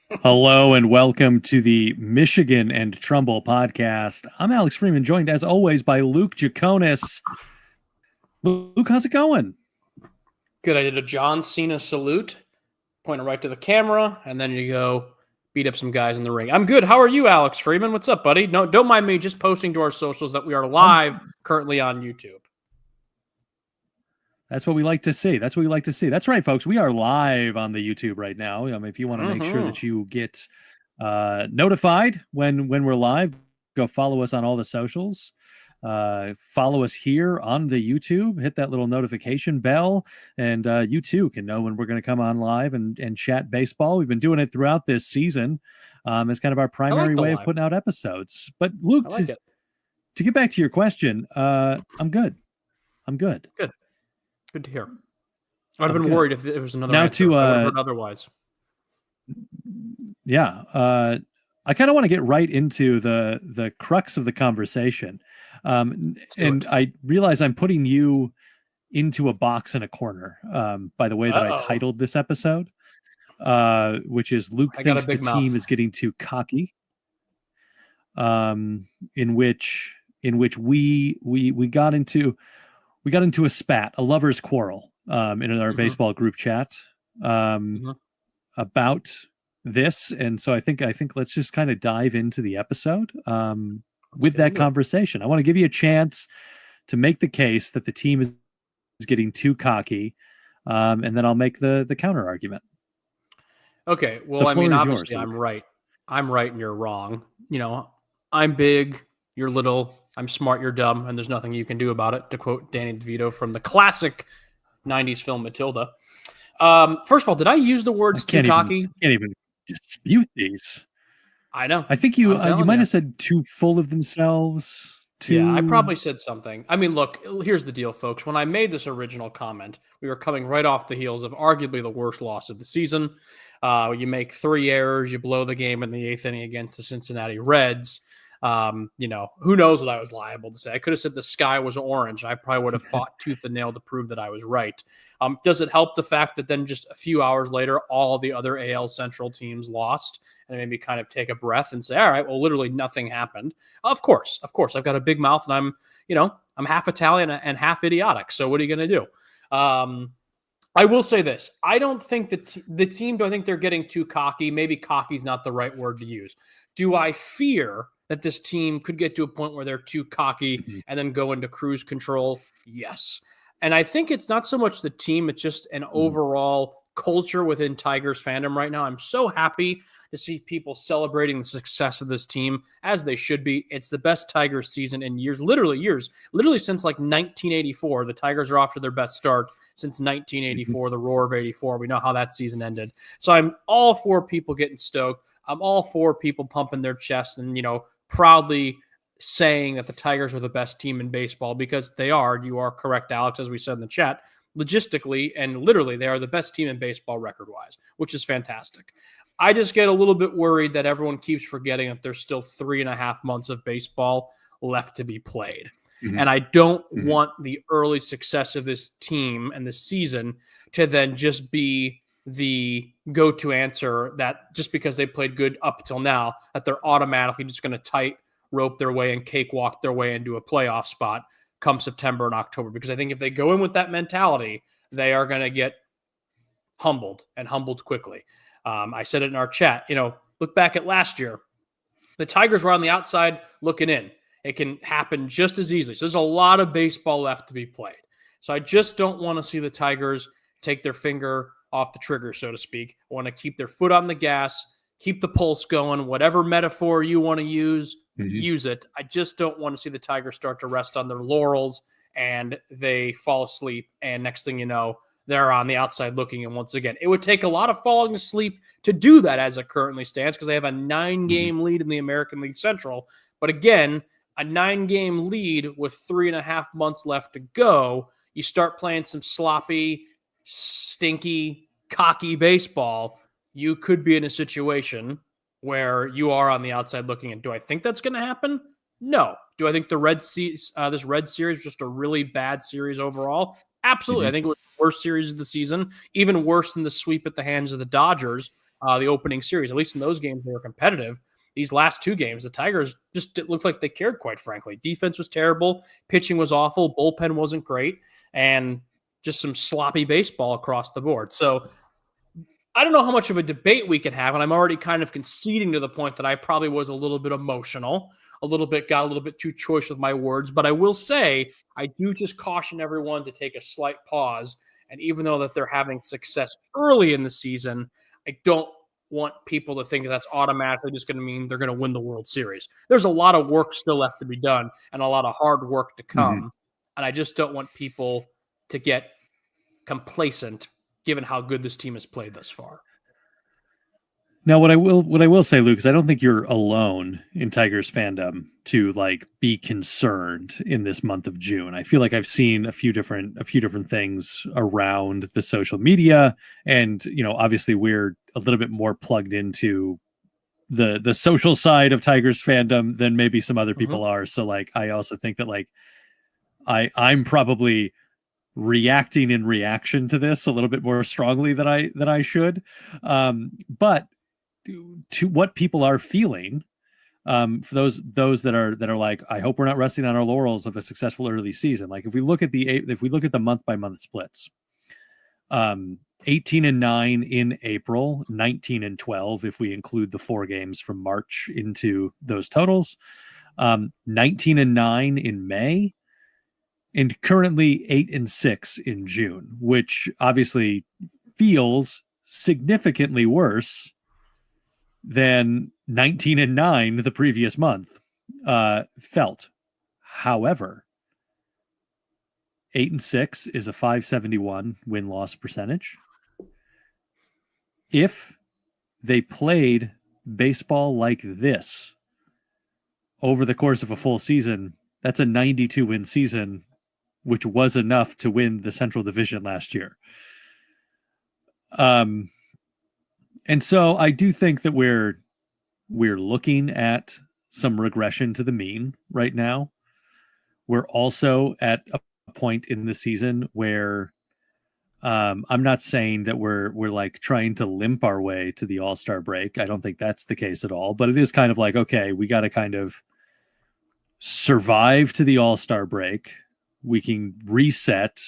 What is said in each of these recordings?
Hello and welcome to the Michigan and Trumbull podcast. I'm Alex Freeman, joined as always by Luke Jaconis. Luke, how's it going? Good. I did a John Cena salute, pointing right to the camera, and then you go beat up some guys in the ring. I'm good. How are you, Alex Freeman? What's up, buddy? No, don't mind me just posting to our socials that we are live currently on YouTube. That's what we like to see. That's right, folks. We are live on the YouTube right now. If you want to make sure that you get notified when we're live, go follow us on all the socials. Follow us here on the YouTube. Hit that little notification bell, and you too can know when we're going to come on live and chat baseball. We've been doing it throughout this season. It's kind of our primary way of putting out episodes. But Luke, to get back to your question, I'm good. Good. Good to hear. I'd have been worried if there was another now answer. I would have heard otherwise. Yeah. I kind of want to get right into the crux of the conversation. And I realize I'm putting you into a box in a corner by the way that I titled this episode, which is Luke thinks the team is getting too cocky, in which we got into a spat, a lover's quarrel in our baseball group chat about this. And so I think let's just kind of dive into the episode with that conversation. I want to give you a chance to make the case that the team is getting too cocky, and then I'll make the counter argument. Okay. Well, I mean, obviously I'm right. I'm right and you're wrong. You know, I'm big, you're little, I'm smart, you're dumb, and there's nothing you can do about it, to quote Danny DeVito from the classic 90s film Matilda. First of all, did I use the words too cocky? Can't even dispute these. I know. I think you might have said too full of themselves. Yeah, I probably said something. I mean, look, here's the deal, folks. When I made this original comment, we were coming right off the heels of arguably the worst loss of the season. You make 3 errors, you blow the game in the 8th inning against the Cincinnati Reds. You know, who knows what I was liable to say. I could have said the sky was orange. I probably would have fought tooth and nail to prove that I was right. Does it help the fact that then just a few hours later, all the other AL Central teams lost, and it made me kind of take a breath and say, all right, well, literally nothing happened. Of course, I've got a big mouth and I'm half Italian and half idiotic. So what are you going to do? I will say this. I don't think that the team, do I think they're getting too cocky? Maybe cocky is not the right word to use. Do I fear that this team could get to a point where they're too cocky and then go into cruise control? Yes. And I think it's not so much the team, it's just an overall culture within Tigers fandom right now. I'm so happy to see people celebrating the success of this team, as they should be. It's the best Tigers season in years, literally since like 1984. The Tigers are off to their best start since 1984, the Roar of 84. We know how that season ended. So I'm all for people getting stoked. I'm all for people pumping their chests and, proudly saying that the Tigers are the best team in baseball, because they are. You are correct, Alex, as we said in the chat. Logistically and literally, they are the best team in baseball record-wise, which is fantastic. I just get a little bit worried that everyone keeps forgetting that there's still 3.5 months of baseball left to be played. And I don't want the early success of this team and the season to then just be the go-to answer that just because they played good up until now, that they're automatically just going to tight rope their way and cakewalk their way into a playoff spot come September and October. Because I think if they go in with that mentality, they are going to get humbled, and humbled quickly. I said it in our chat, look back at last year. The Tigers were on the outside looking in. It can happen just as easily. So there's a lot of baseball left to be played. So I just don't want to see the Tigers take their finger off the trigger, so to speak. I want to keep their foot on the gas, keep the pulse going, whatever metaphor you want to use, use it. I just don't want to see the Tigers start to rest on their laurels and they fall asleep. And next thing you know, they're on the outside looking. And once again, it would take a lot of falling asleep to do that as it currently stands, because they have a 9-game lead in the American League Central. But again, a 9-game lead with 3.5 months left to go, you start playing some sloppy, stinky, cocky baseball, you could be in a situation where you are on the outside looking in. Do I think that's going to happen? No. Do I think the this Red Series was just a really bad series overall? Absolutely. I think it was the worst series of the season, even worse than the sweep at the hands of the Dodgers. the opening series. At least in those games, they were competitive. These last 2 games, the Tigers just didn't look like they cared, quite frankly. Defense was terrible. Pitching was awful. Bullpen wasn't great. And just some sloppy baseball across the board. So I don't know how much of a debate we can have, and I'm already kind of conceding to the point that I probably was a little bit emotional, got a little bit too choice with my words. But I will say, I do just caution everyone to take a slight pause. And even though that they're having success early in the season, I don't want people to think that that's automatically just going to mean they're going to win the World Series. There's a lot of work still left to be done and a lot of hard work to come. Mm-hmm. And I just don't want people to get complacent given how good this team has played thus far. Now, what I will say, Luke, is I don't think you're alone in Tigers fandom to like be concerned in this month of June. I feel like I've seen a few different things around the social media, and obviously we're a little bit more plugged into the social side of Tigers fandom than maybe some other people are. So like, I also think that like I'm probably reacting in reaction to this a little bit more strongly than I should. But to what people are feeling, for those that are like, I hope we're not resting on our laurels of a successful early season. Like if we look at the month by month splits, 18-9 in April, 19-12 if we include the 4 games from March into those totals, 19-9 in May, and currently 8-6 in June, which obviously feels significantly worse than 19-9 the previous month felt. However, 8-6 is a .571 win-loss percentage. If they played baseball like this over the course of a full season, that's a 92-win season, which was enough to win the Central Division last year. And so I do think that we're looking at some regression to the mean right now. We're also at a point in the season where I'm not saying that we're like trying to limp our way to the All-Star break. I don't think that's the case at all, but it is kind of like, okay, we got to kind of survive to the All-Star break. We can reset,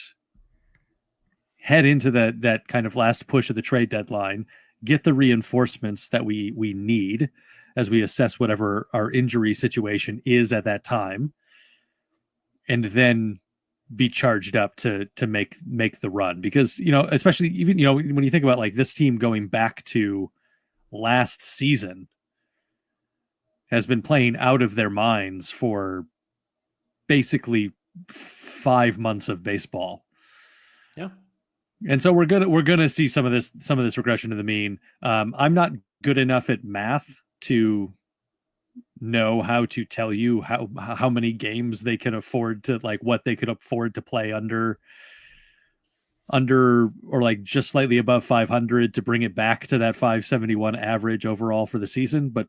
head into that kind of last push of the trade deadline, get the reinforcements that we need as we assess whatever our injury situation is at that time, and then be charged up to make the run. Because, especially even, when you think about like this team going back to last season has been playing out of their minds for basically 5 months of baseball. Yeah. And so we're gonna see some of this regression to the mean. I'm not good enough at math to know how to tell you how many games they can afford to, like what they could afford to play under or like just slightly above 500 to bring it back to that 571 average overall for the season. But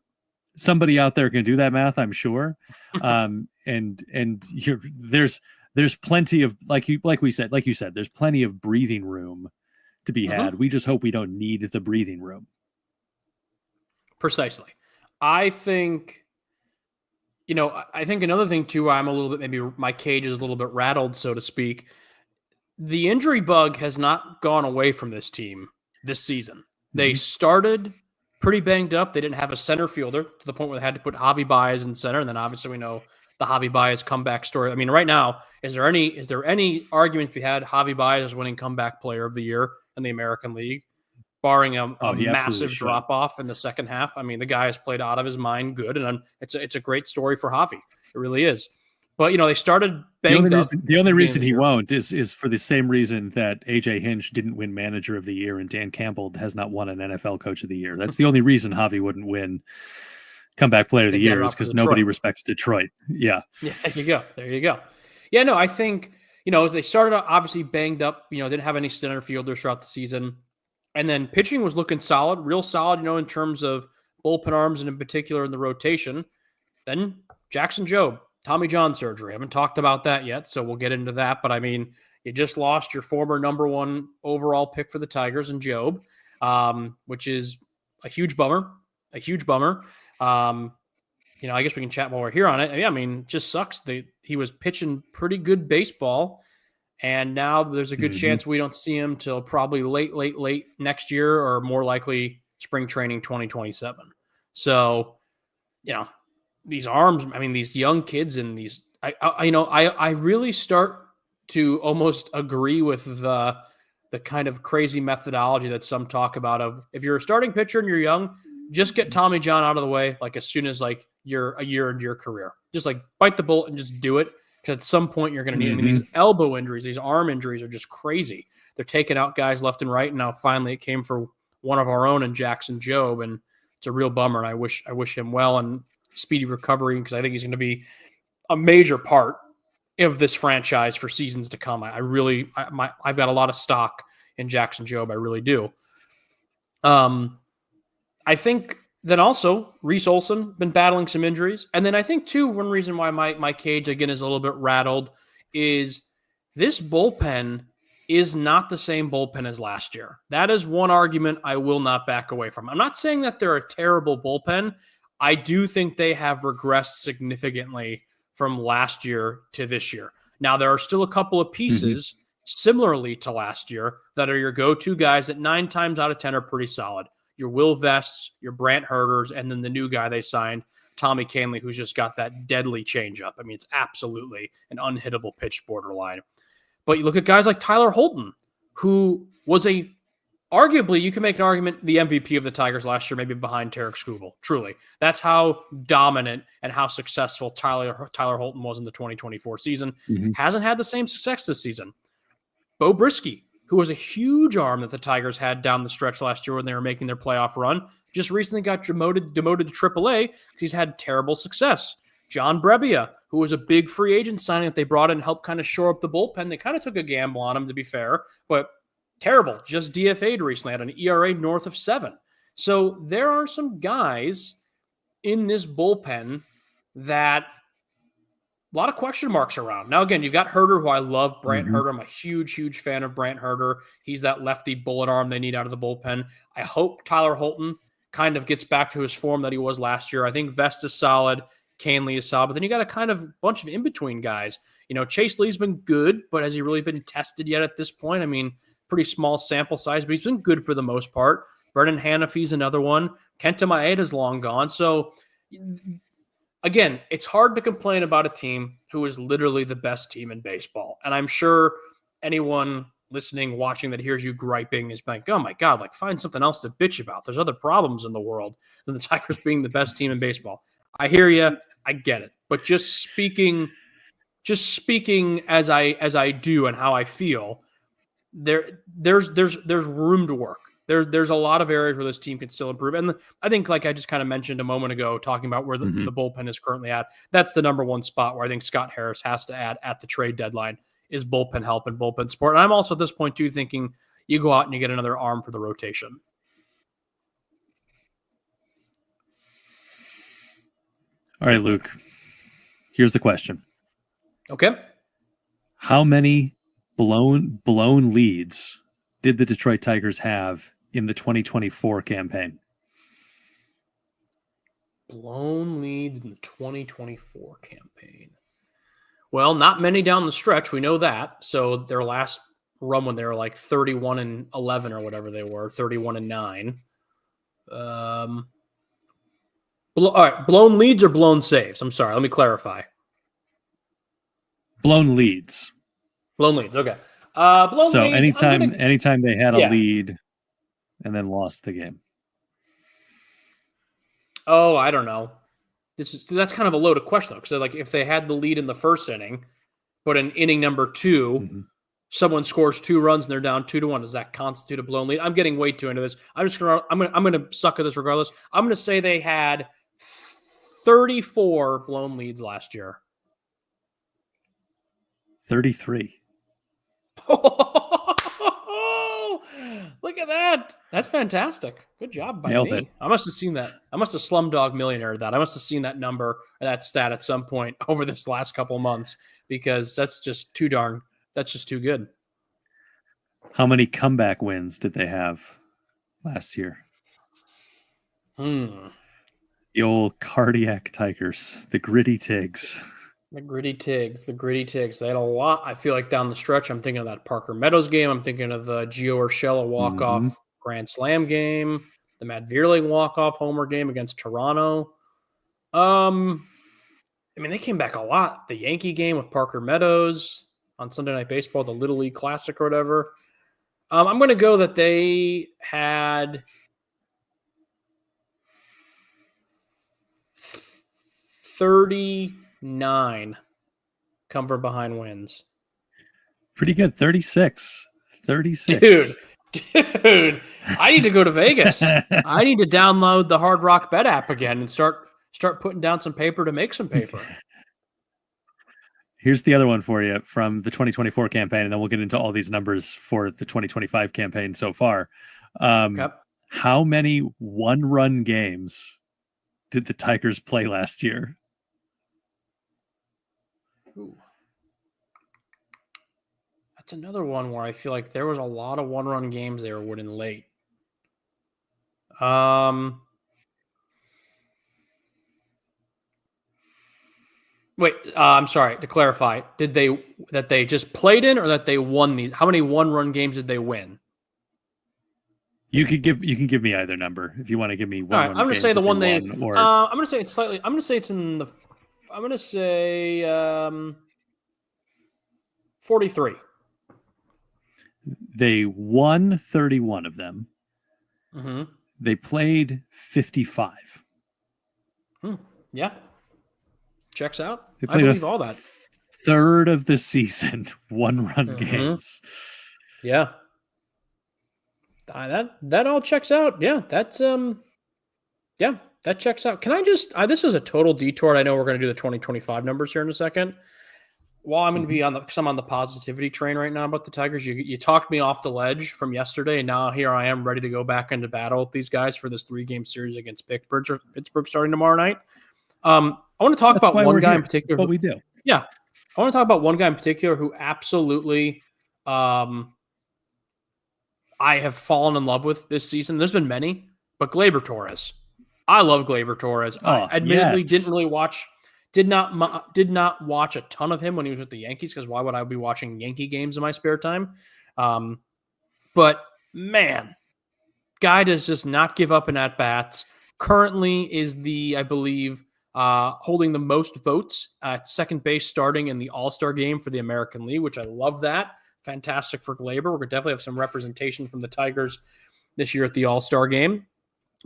somebody out there can do that math, I'm sure. And there's plenty of, like you said, there's plenty of breathing room to be had. We just hope we don't need the breathing room. Precisely. I think another thing too, I'm a little bit, maybe my cage is a little bit rattled, so to speak. The injury bug has not gone away from this team this season. They started pretty banged up. They didn't have a center fielder to the point where they had to put Javi Baez in center. And then obviously we know the Javi Baez comeback story. I mean, right now, is there any argument to be had? Javi Baez is winning comeback player of the year in the American League, barring a massive drop off in the second half. I mean, the guy has played out of his mind good, and it's a great story for Javi. It really is. But they started banged up. The only reason he won't is for the same reason that AJ Hinch didn't win Manager of the Year and Dan Campbell has not won an NFL Coach of the Year. That's the only reason Javi wouldn't win Comeback Player of the Year, is because nobody respects Detroit. Yeah. Yeah. There you go. Yeah. No, I think they started out obviously banged up. Didn't have any center fielders throughout the season, and then pitching was looking solid, real solid. In terms of bullpen arms and in particular in the rotation. Then Jackson Jobe. Tommy John surgery. I haven't talked about that yet, so we'll get into that. But I mean, you just lost your former number 1 overall pick for the Tigers in Jobe, which is a huge bummer. A huge bummer. I guess we can chat while we're here on it. Yeah, I mean, it just sucks. He was pitching pretty good baseball, and now there's a good chance we don't see him till probably late next year, or more likely spring training 2027. So, these arms. I mean, these young kids and these. I really start to almost agree with the kind of crazy methodology that some talk about of if you're a starting pitcher and you're young, just get Tommy John out of the way like as soon as like you're a year into your career. Just like bite the bullet and just do it, because at some point you're going to need. I mean, these elbow injuries, these arm injuries are just crazy. They're taking out guys left and right, and now finally it came for one of our own in Jackson Jobe, and it's a real bummer. And I wish him well and speedy recovery, because I think he's going to be a major part of this franchise for seasons to come. I've got a lot of stock in Jackson Jobe. I really do. I think then also Reese Olson been battling some injuries. And then I think too, one reason why my cage again is a little bit rattled is this bullpen is not the same bullpen as last year. That is one argument I will not back away from. I'm not saying that they're a terrible bullpen. I do think they have regressed significantly from last year to this year. Now, there are still a couple of pieces similarly to last year that are your go-to guys that 9 times out of 10 are pretty solid. Your Will Vests, your Brant Herders, and then the new guy they signed, Tommy Kahnle, who's just got that deadly changeup. I mean, it's absolutely an unhittable pitch borderline. But you look at guys like Tyler Holton, who was arguably, you can make an argument, the MVP of the Tigers last year, maybe behind Tarek Skubal. Truly. That's how dominant and how successful Tyler Holton was in the 2024 season. Hasn't had the same success this season. Bo Brisky, who was a huge arm that the Tigers had down the stretch last year when they were making their playoff run, just recently got demoted to AAA because he's had terrible success. John Brebbia, who was a big free agent signing that they brought in and helped kind of shore up the bullpen. They kind of took a gamble on him, to be fair, but terrible. Just DFA'd recently, had an ERA north of 7. So there are some guys in this bullpen that a lot of question marks around. Now, again, you've got Herder, who I love, Brant Herder. I'm a huge, huge fan of Brant Herder. He's that lefty bullet arm they need out of the bullpen. I hope Tyler Holton kind of gets back to his form that he was last year. I think Vest is solid. Kahnle is solid. But then you got a kind of bunch of in-between guys. Chase Lee's been good, but has he really been tested yet at this point? I mean, pretty small sample size, but he's been good for the most part. Brendan Hanafy's another one. Kenta Maeda's long gone. So, again, it's hard to complain about a team who is literally the best team in baseball. And I'm sure anyone listening, watching that hears you griping is like, oh my God, like find something else to bitch about. There's other problems in the world than the Tigers being the best team in baseball. I hear you. I get it. But just speaking as I do and how I feel, there's room to work. There's a lot of areas where this team can still improve. And I think, like I just kind of mentioned a moment ago, talking about where the bullpen is currently at, that's the number one spot where I think Scott Harris has to add at the trade deadline is bullpen help and bullpen support. And I'm also at this point too thinking you go out and you get another arm for the rotation. All right, Luke, here's the question. Okay. How many blown leads did the Detroit Tigers have in the 2024 campaign? Blown leads in the 2024 campaign. Well, not many down the stretch. We know that. So their last run when they were like 31-11 or whatever they were, 31-9. All right, blown leads or blown saves? I'm sorry. Let me clarify. Blown leads. Blown leads. Okay. So leads, anytime they had a lead and then lost the game. Oh, I don't know. That's kind of a loaded question, though, because like if they had the lead in the first inning, but in inning number 2, someone scores 2 runs and they're down 2-1, does that constitute a blown lead? I'm getting way too into this. I'm gonna suck at this regardless. I'm gonna say they had 34 blown leads last year. 33. Look at that. That's fantastic. Good job by Nailed me. it. I must have seen that. I must have Slumdog Millionaire that. I must have seen that number or that stat at some point over this last couple of months because that's just too good. How many comeback wins did they have last year? Hmm. The old cardiac Tigers, the gritty Tigs. The Gritty Tigs, the Gritty Tigs. They had a lot. I feel like down the stretch, I'm thinking of that Parker Meadows game. I'm thinking of the Gio Urshela Mm-hmm. walk-off Grand Slam game, the Matt Vierling walk-off homer game against Toronto. I mean, they came back a lot. The Yankee game with Parker Meadows on Sunday Night Baseball, the Little League Classic or whatever. I'm going to go that they had 39 come from behind wins. Pretty good. 36. 36. Dude, I need to go to Vegas. I need to download the Hard Rock Bet app again and start putting down some paper to make some paper. Here's the other one for you from the 2024 campaign, and then we'll get into all these numbers for the 2025 campaign so far. Okay. How many one-run games did the Tigers play last year? Ooh. That's another one where I feel like there was a lot of one-run games they were winning late. Wait, I'm sorry, to clarify, did they just played in or that they won these? How many one-run games did they win? You can give me either number if you want to give me one. All right, I'm going to say the one they or I'm going to say it's slightly. I'm going to say it's in the. I'm going to say 43. They won 31 of them. Mm-hmm. They played 55. Yeah. Checks out. They played I believe all that. Third of the season, one-run games. Yeah. That all checks out. Yeah, that's yeah, that checks out. Can I just this is a total detour. I know we're going to do the 2025 numbers here in a second. Well, I'm going to be because I'm on the positivity train right now about the Tigers. You talked me off the ledge from yesterday, and now here I am ready to go back into battle with these guys for this 3-game series against Pittsburgh starting tomorrow night. I want to talk about one guy in particular. What we do. Yeah. I want to talk about one guy in particular who absolutely I have fallen in love with this season. There's been many, but Gleyber Torres. I love Gleyber Torres. I admittedly did not watch a ton of him when he was with the Yankees, because why would I be watching Yankee games in my spare time? But man, guy does just not give up in at-bats. Currently is I believe, holding the most votes at second base starting in the All-Star game for the American League, which I love that. Fantastic for Gleyber. We're going to definitely have some representation from the Tigers this year at the All-Star game.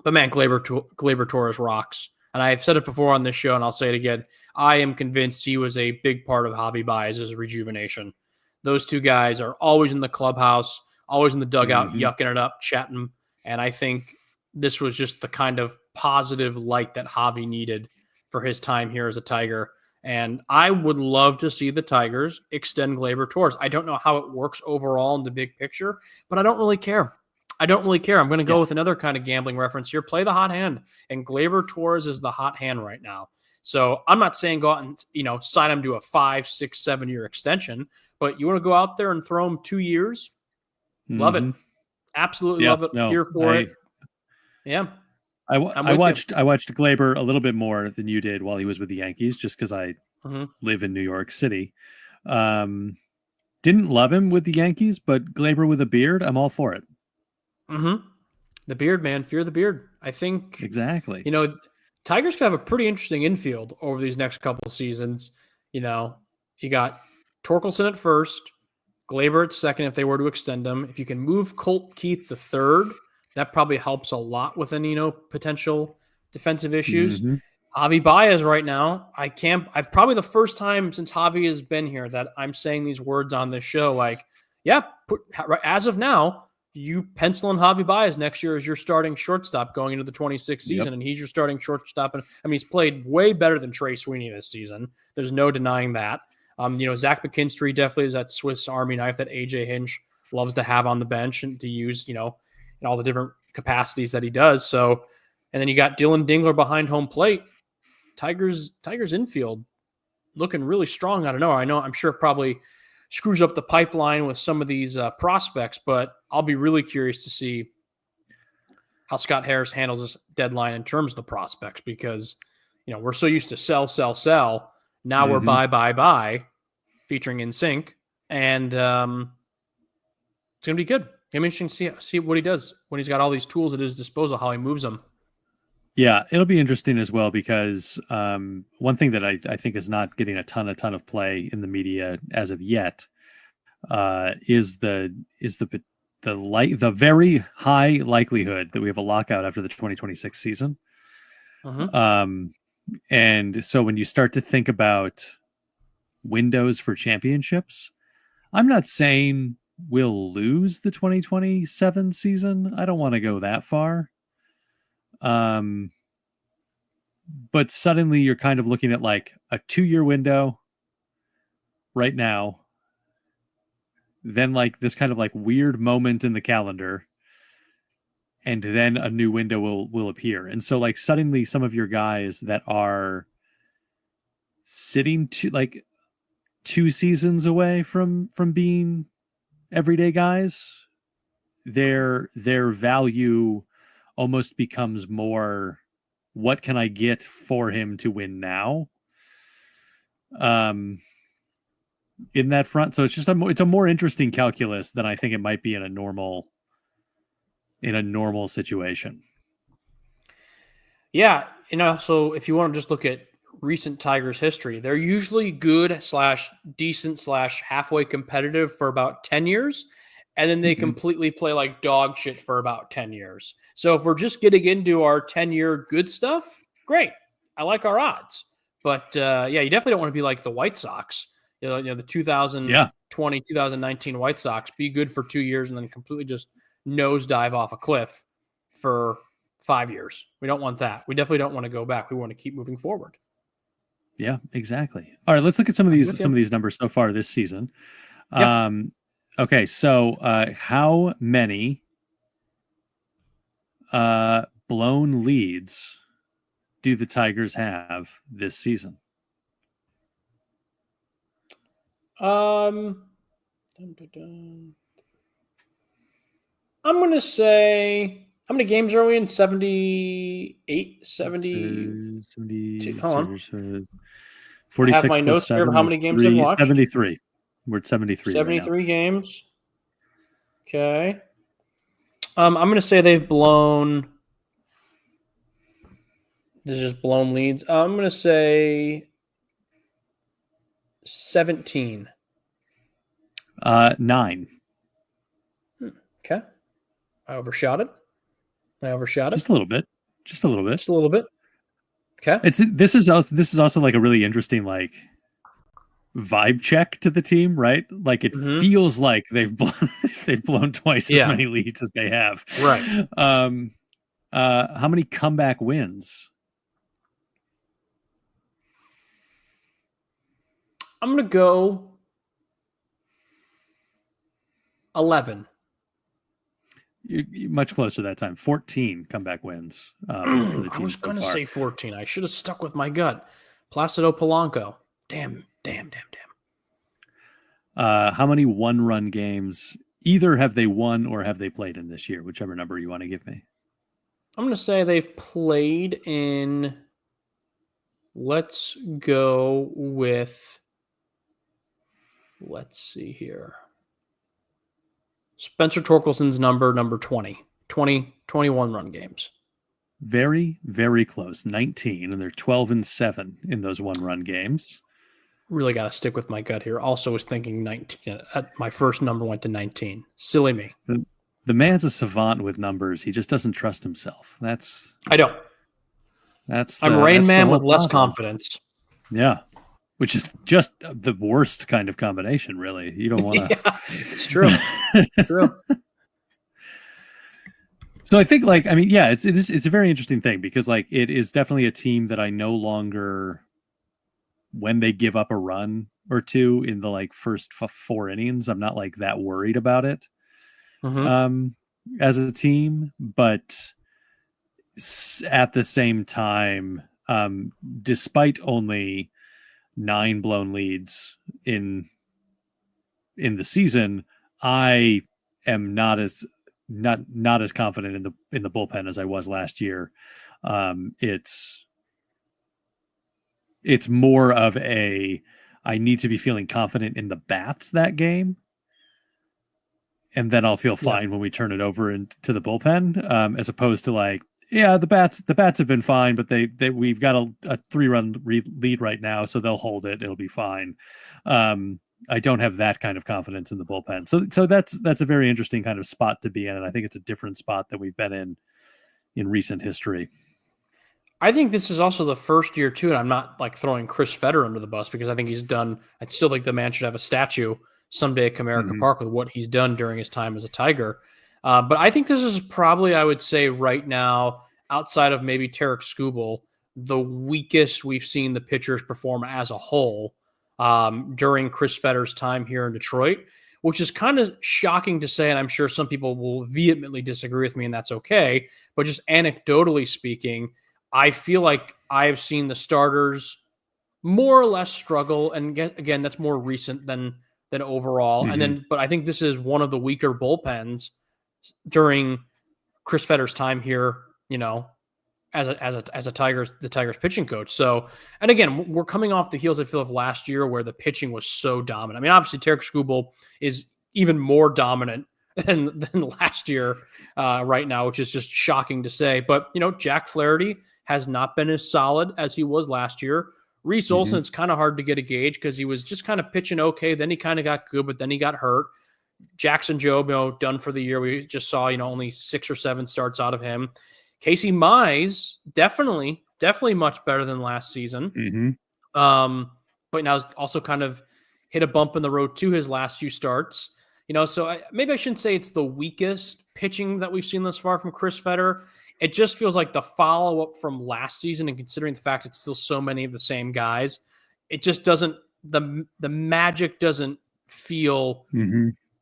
But man, Gleyber Torres rocks. And I've said it before on this show, and I'll say it again. I am convinced he was a big part of Javi Baez's rejuvenation. Those two guys are always in the clubhouse, always in the dugout, yucking it up, chatting. And I think this was just the kind of positive light that Javi needed for his time here as a Tiger. And I would love to see the Tigers extend Gleyber Torres. I don't know how it works overall in the big picture, but I don't really care. I'm going to go with another kind of gambling reference here. Play the hot hand. And Gleyber Torres is the hot hand right now. So I'm not saying go out and, sign him to a 5, 6, 7 year extension, but you want to go out there and throw him 2 years? Love it. Absolutely love it. Here for it. Yeah. I watched Gleyber a little bit more than you did while he was with the Yankees, just because I live in New York City. Didn't love him with the Yankees, but Gleyber with a beard, I'm all for it. The beard, man. Fear the beard. I think exactly. Tigers could have a pretty interesting infield over these next couple of seasons. You got Torkelson at first, Gleyber at second if they were to extend him. If you can move Colt Keith to third, that probably helps a lot with any potential defensive issues. Javi Baez right now, I've probably the first time since Javi has been here that I'm saying these words on this show. As of now, you pencil in Javi Baez next year as your starting shortstop going into the 26th season, and he's your starting shortstop. And he's played way better than Trey Sweeney this season. There's no denying that. Zach McKinstry definitely is that Swiss Army knife that AJ Hinch loves to have on the bench and to use, in all the different capacities that he does. So, and then you got Dylan Dingler behind home plate. Tigers infield looking really strong. I don't know. I'm sure it probably screws up the pipeline with some of these prospects, but I'll be really curious to see how Scott Harris handles this deadline in terms of the prospects, because we're so used to sell, sell, sell. Now we're buy, featuring NSYNC, and it's gonna be good. It's gonna be interesting to see what he does when he's got all these tools at his disposal, how he moves them. Yeah, it'll be interesting as well because one thing that I think is not getting a ton of play in the media as of yet is the very high likelihood that we have a lockout after the 2026 season. And so when you start to think about windows for championships, I'm not saying we'll lose the 2027 season. I don't want to go that far. But suddenly you're kind of looking at like a 2-year window right now, then like this kind of like weird moment in the calendar, and then a new window will appear. And so like suddenly some of your guys that are sitting like 2 seasons away from being everyday guys, their value almost becomes more, what can I get for him to win now? In that front. So it's a more interesting calculus than I think it might be in a normal situation. Yeah. So if you want to just look at recent Tigers history, they're usually good / decent / halfway competitive for about 10 years. And then they completely play like dog shit for about 10 years. So if we're just getting into our 10-year good stuff, great. I like our odds. But you definitely don't want to be like the White Sox. The 2020, 2019 White Sox, be good for 2 years and then completely just nosedive off a cliff for 5 years. We don't want that. We definitely don't want to go back. We want to keep moving forward. Yeah, exactly. All right, let's look at some of these numbers so far this season. Yep. Okay, so how many blown leads do the Tigers have this season? I'm going to say, how many games are we in? 78, 70. 70. Hold on. 46 I have my notes here of how many games I've watched. 73. We're at 73. 73 right games. Okay. I'm going to say they've blown. This is just blown leads. I'm going to say 17. 9. Okay. I overshot it. Just a little bit. Okay. This is also like a really interesting like vibe check to the team, right? Like it feels like they've blown twice as many leads as they have. Right. How many comeback wins? I'm going to go 11. You're much closer that time. 14 comeback wins for the team. I was going to say 14. I should have stuck with my gut. Placido Polanco. Damn. How many one-run games either have they won or have they played in this year? Whichever number you want to give me. I'm going to say they've played in. Let's go with. Let's see here. Spencer Torkelson's number 20. 21 run games. Very, very close. 19, and they're 12-7 in those one-run games. Really got to stick with my gut here. Also was thinking 19. My first number went to 19. Silly me. The man's a savant with numbers. He just doesn't trust himself. I don't. I'm Rain Man with less confidence. Yeah. Which is just the worst kind of combination, really. You don't want to. Yeah, it's true. True. So I think, it's a very interesting thing because, like, it is definitely a team that I no longer, when they give up a run or two in the like first 4 innings, I'm not like that worried about it as a team. But at the same time, despite only 9 blown leads in the season, I am not as not as confident in the bullpen as I was last year. It's more of a, I need to be feeling confident in the bats that game, and then I'll feel fine when we turn it over into the bullpen, as opposed to like, yeah, the bats have been fine, but we've got a 3-run lead right now, so they'll hold it. It'll be fine. I don't have that kind of confidence in the bullpen. So that's a very interesting kind of spot to be in, and I think it's a different spot that we've been in recent history. I think this is also the first year too, and I'm not like throwing Chris Fetter under the bus because I think he's done. I still think the man should have a statue someday at Comerica Park with what he's done during his time as a Tiger. But I think this is probably, I would say right now, outside of maybe Tarek Skubal, the weakest we've seen the pitchers perform as a whole during Chris Fetter's time here in Detroit, which is kind of shocking to say, and I'm sure some people will vehemently disagree with me, and that's okay. But just anecdotally speaking, I feel like I've seen the starters more or less struggle, and again, that's more recent than overall. And then, but I think this is one of the weaker bullpens during Chris Fetter's time here, you know, as a Tigers pitching coach. So, and again, we're coming off the heels, I feel, of last year where the pitching was so dominant. I mean, obviously Tarek Skubal is even more dominant than last year right now, which is just shocking to say. But, you know, Jack Flaherty has not been as solid as he was last year. Reese Olson, it's kind of hard to get a gauge because he was just kind of pitching okay. Then he kind of got good, but then he got hurt. Jackson Jobe, you know, done for the year. We just saw, you know, only 6 or 7 starts out of him. Casey Mize, definitely much better than last season. But now he's also kind of hit a bump in the road to his last few starts. You know, so maybe I shouldn't say it's the weakest pitching that we've seen thus far from Chris Fetter. It just feels like the follow-up from last season, and considering the fact it's still so many of the same guys, it just doesn't, the magic doesn't feel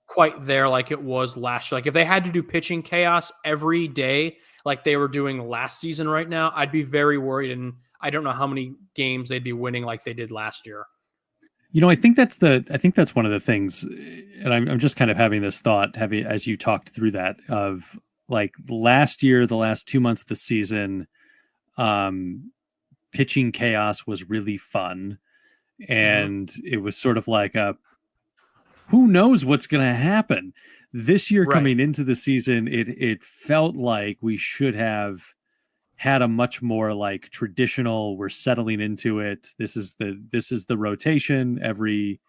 quite there like it was last year. Like if they had to do pitching chaos every day like they were doing last season right now, I'd be very worried, and I don't know how many games they'd be winning like they did last year. You know, I think that's one of the things, and I'm just kind of having this thought, as you talked through that, of like last year, the last 2 months of the season, pitching chaos was really fun. And it was sort of like who knows what's going to happen this year. Coming into the season, it felt like we should have had a much more like traditional, we're settling into it. This is the rotation every,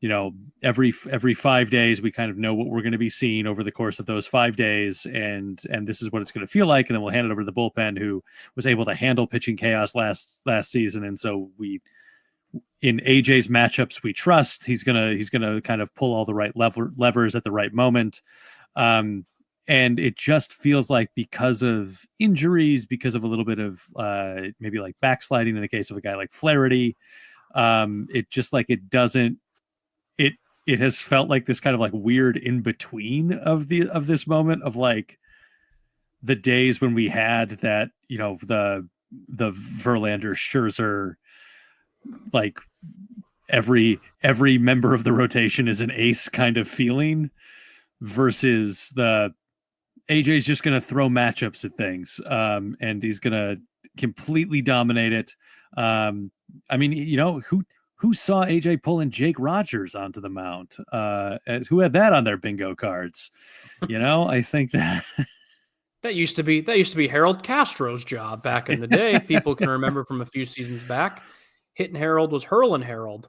you know, every 5 days, we kind of know what we're going to be seeing over the course of those 5 days. And this is what it's going to feel like. And then we'll hand it over to the bullpen, who was able to handle pitching chaos last season. And so in AJ's matchups, we trust he's going to kind of pull all the right levers at the right moment. And it just feels like, because of injuries, because of a little bit of maybe like backsliding in the case of a guy like Flaherty, it just like, it has felt like this kind of like weird in between of this moment of like the days when we had that, you know, the Verlander, Scherzer, like every member of the rotation is an ace kind of feeling, versus the AJ's just going to throw matchups at things, and he's going to completely dominate it. I mean, you know, who saw AJ pulling Jake Rogers onto the mound? Who had that on their bingo cards? You know, I think that that used to be Harold Castro's job back in the day. If people can remember from a few seasons back, hitting Harold was hurling Harold.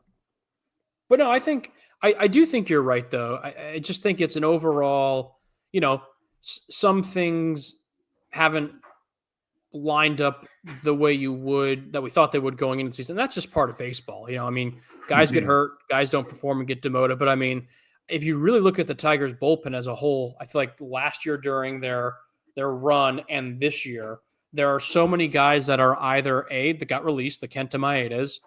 But no, I think I do think you're right, though. I just think it's an overall, you know, some things haven't lined up the way that we thought they would going into the season. That's just part of baseball. You know, I mean, guys get hurt, guys don't perform and get demoted. But I mean, if you really look at the Tigers bullpen as a whole, I feel like last year during their run and this year, there are so many guys that are either A, that got released, the Kenta Maedas,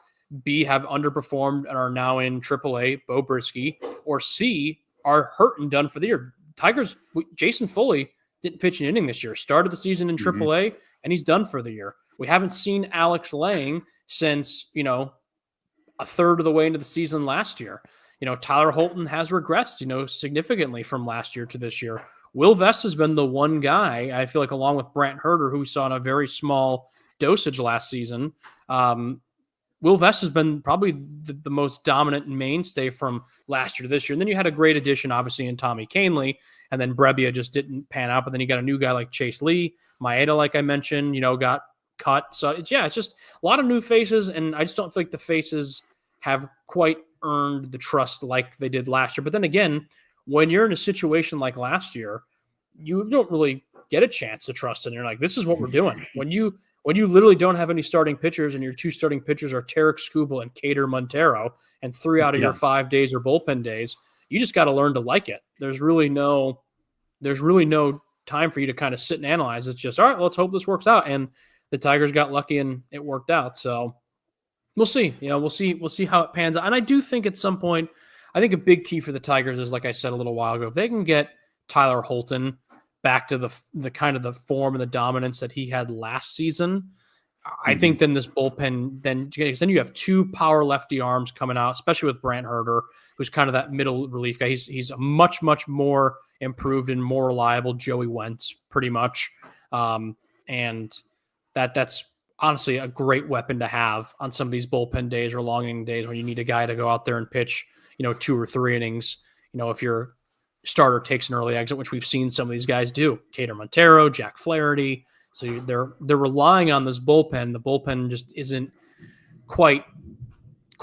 B, have underperformed and are now in AAA, Bo Brisky, or C, are hurt and done for the year. Tigers, Jason Foley didn't pitch an inning this year, started the season in AAA, and he's done for the year. We haven't seen Alex Lang since, you know, a third of the way into the season last year. You know, Tyler Holton has regressed, you know, significantly from last year to this year. Will Vest has been the one guy, I feel like, along with Brant Herter, who we saw in a very small dosage last season. Will Vest has been probably the most dominant mainstay from last year to this year. And then you had a great addition, obviously, in Tommy Canley, and then Brebbia just didn't pan out. But then you got a new guy like Chase Lee. Maeda, like I mentioned, got cut. So, it's just a lot of new faces, and I just don't feel like the faces have quite earned the trust like they did last year. But then again, when you're in a situation like last year, you don't really get a chance to trust it. You're like, this is what we're doing. When you literally don't have any starting pitchers and your two starting pitchers are Tarek Skubal and Cater Montero, and 3 out of your 5 days are bullpen days, you just got to learn to like it. There's really no time for you to kind of sit and analyze. It's just, all right, let's hope this works out. And the Tigers got lucky and it worked out. So we'll see. We'll see how it pans out. And I do think at some point, I think a big key for the Tigers is, like I said a little while ago, if they can get Tyler Holton back to the kind of the form and the dominance that he had last season, I think then this bullpen, then you have 2 power lefty arms coming out, especially with Brant Herter, who's kind of that middle relief guy. He's a much, much more improved and more reliable Joey Wentz, pretty much. And that's honestly a great weapon to have on some of these bullpen days or long inning days when you need a guy to go out there and pitch, 2 or 3 innings. If your starter takes an early exit, which we've seen some of these guys do, Cater Montero, Jack Flaherty. So they're relying on this bullpen. The bullpen just isn't quite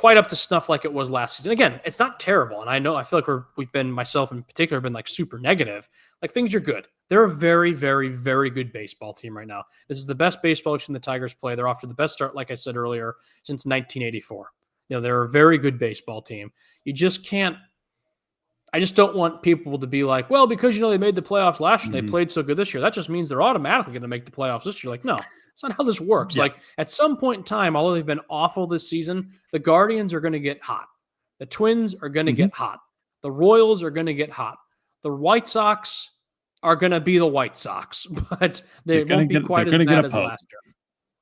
up to snuff like it was last season. Again, it's not terrible, and I feel like we've been, myself in particular, been like super negative. Like, things are good. They're a very, very, very good baseball team right now. This is the best baseball team the Tigers play. They're off to the best start, like I said earlier, since 1984. They're a very good baseball team. You just can't. I just don't want people to be like, well, because they made the playoffs last year, they played so good this year, that just means they're automatically going to make the playoffs this year. Like, no, that's not how this works. Yeah. Like, at some point in time, although they've been awful this season, the Guardians are going to get hot. The Twins are going to get hot. The Royals are going to get hot. The White Sox are going to be the White Sox, but they won't be quite as bad as last year.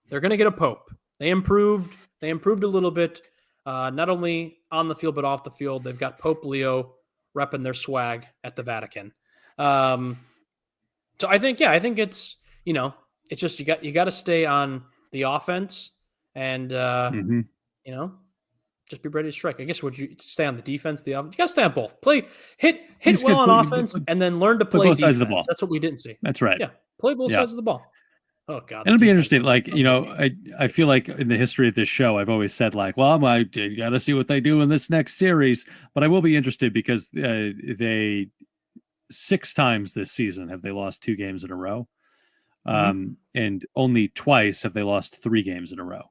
They're going to get a Pope. They improved a little bit, not only on the field but off the field. They've got Pope Leo repping their swag at the Vatican. So I think it's, it's just, you got to stay on the offense and, just be ready to strike. I guess, would you stay on the defense? You got to stay on both. Hit well on offense and then learn to play both sides of the ball. That's what we didn't see. That's right. Yeah. Play both sides of the ball. Oh God. And it'll be interesting. Like, I feel like in the history of this show, I've always said like, well, I got to see what they do in this next series, but I will be interested because they 6 times this season have they lost 2 games in a row. And only twice have they lost 3 games in a row.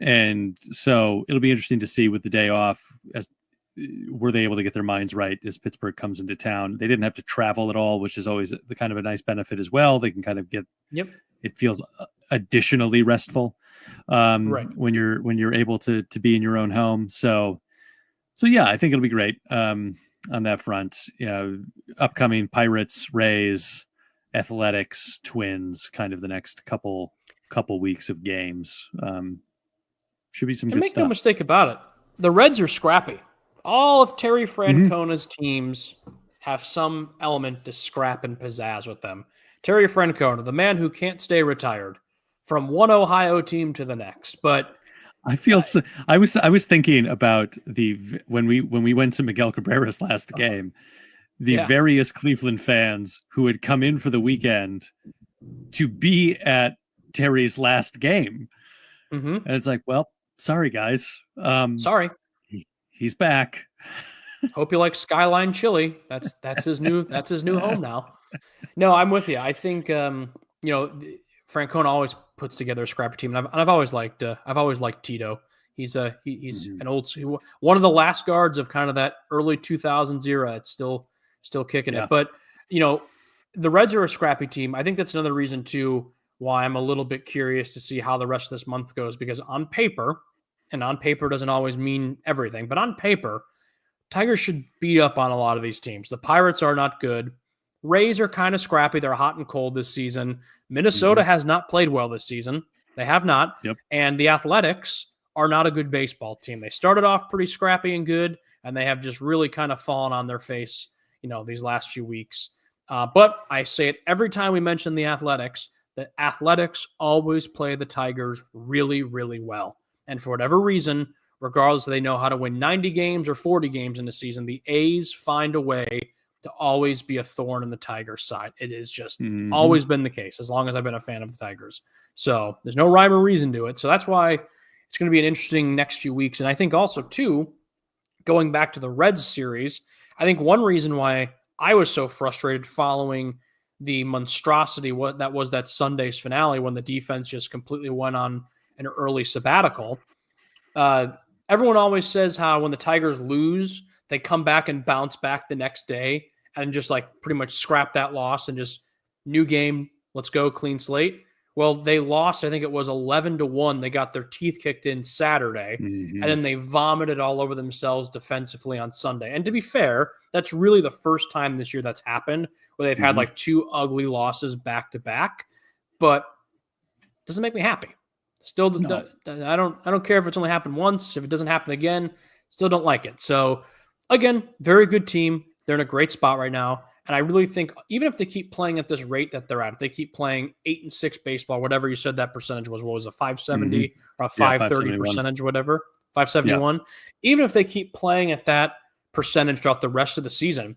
And so it'll be interesting to see with the day off, were they able to get their minds right as Pittsburgh comes into town. They didn't have to travel at all, which is always the kind of a nice benefit as well. They can kind of get, it feels additionally restful when you're able to be in your own home. So yeah, I think it'll be great on that front. Upcoming Pirates, Rays, Athletics, Twins, kind of the next couple weeks of games. Should be some good stuff. Make no mistake about it. The Reds are scrappy. All of Terry Francona's teams have some element to scrap and pizzazz with them. Terry Francona, the man who can't stay retired, from one Ohio team to the next. But I feel so, I was thinking about when we went to Miguel Cabrera's last game, the various Cleveland fans who had come in for the weekend to be at Terry's last game. And it's like, well, sorry guys. Sorry. He's back. Hope you like Skyline Chili. That's his new home now. No, I'm with you. I think Francona always puts together a scrappy team, and I've always liked Tito. He's an old, one of the last guards of kind of that early 2000s era. It's still kicking it. But the Reds are a scrappy team. I think that's another reason too why I'm a little bit curious to see how the rest of this month goes, because on paper doesn't always mean everything, but on paper, Tigers should beat up on a lot of these teams. The Pirates are not good. Rays are kind of scrappy. They're hot and cold this season. Minnesota has not played well this season. They have not. Yep. And the Athletics are not a good baseball team. They started off pretty scrappy and good, and they have just really kind of fallen on their face, these last few weeks. But I say it every time we mention the Athletics, the Athletics always play the Tigers really, really well. And for whatever reason, regardless if they know how to win 90 games or 40 games in the season, the A's find a way to always be a thorn in the Tigers' side. It is just always been the case as long as I've been a fan of the Tigers. So there's no rhyme or reason to it. So that's why it's going to be an interesting next few weeks. And I think also, too, going back to the Reds series, I think one reason why I was so frustrated following the monstrosity that was that Sunday's finale when the defense just completely went on an early sabbatical. Everyone always says how when the Tigers lose, they come back and bounce back the next day and just like pretty much scrap that loss and just new game, let's go, clean slate. Well, they lost, I think it was 11-1. They got their teeth kicked in Saturday, and then they vomited all over themselves defensively on Sunday. And to be fair, that's really the first time this year that's happened where they've had like two ugly losses back to back. But it doesn't make me happy. Still, no. I don't care if it's only happened once. If it doesn't happen again, still don't like it. So, again, very good team. They're in a great spot right now. And I really think even if they keep playing at this rate that they're at, if they keep playing 8-6 baseball, whatever you said that percentage was, what was it, 570 or a 530 percentage, whatever, 571. Even if they keep playing at that percentage throughout the rest of the season,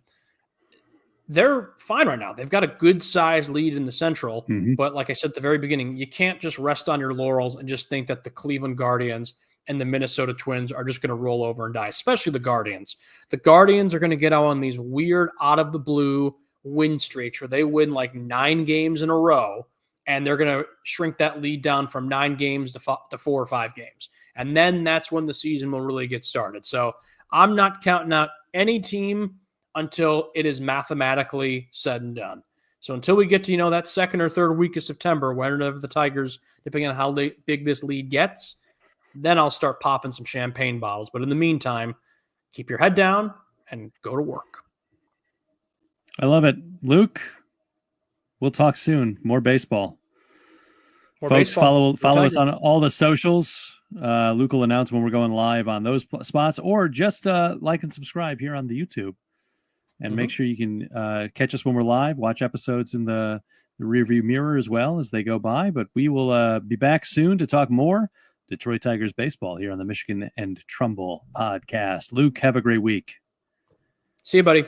they're fine right now. They've got a good size lead in the Central. But like I said at the very beginning, you can't just rest on your laurels and just think that the Cleveland Guardians and the Minnesota Twins are just going to roll over and die, especially the Guardians. The Guardians are going to get out on these weird out-of-the-blue win streaks where they win like 9 games in a row, and they're going to shrink that lead down from 9 games to 4 or 5 games. And then that's when the season will really get started. So I'm not counting out any team until it is mathematically said and done. So until we get to, that second or third week of September, whenever the Tigers, depending on how big this lead gets, then I'll start popping some champagne bottles. But in the meantime, keep your head down and go to work. I love it. Luke, we'll talk soon. More baseball. Folks, follow us on all the socials. Luke will announce when we're going live on those spots, or just like and subscribe here on the YouTube. And make sure you can catch us when we're live, watch episodes in the rearview mirror as well as they go by. But we will be back soon to talk more Detroit Tigers baseball here on the Michigan and Trumbull podcast. Luke, have a great week. See you, buddy.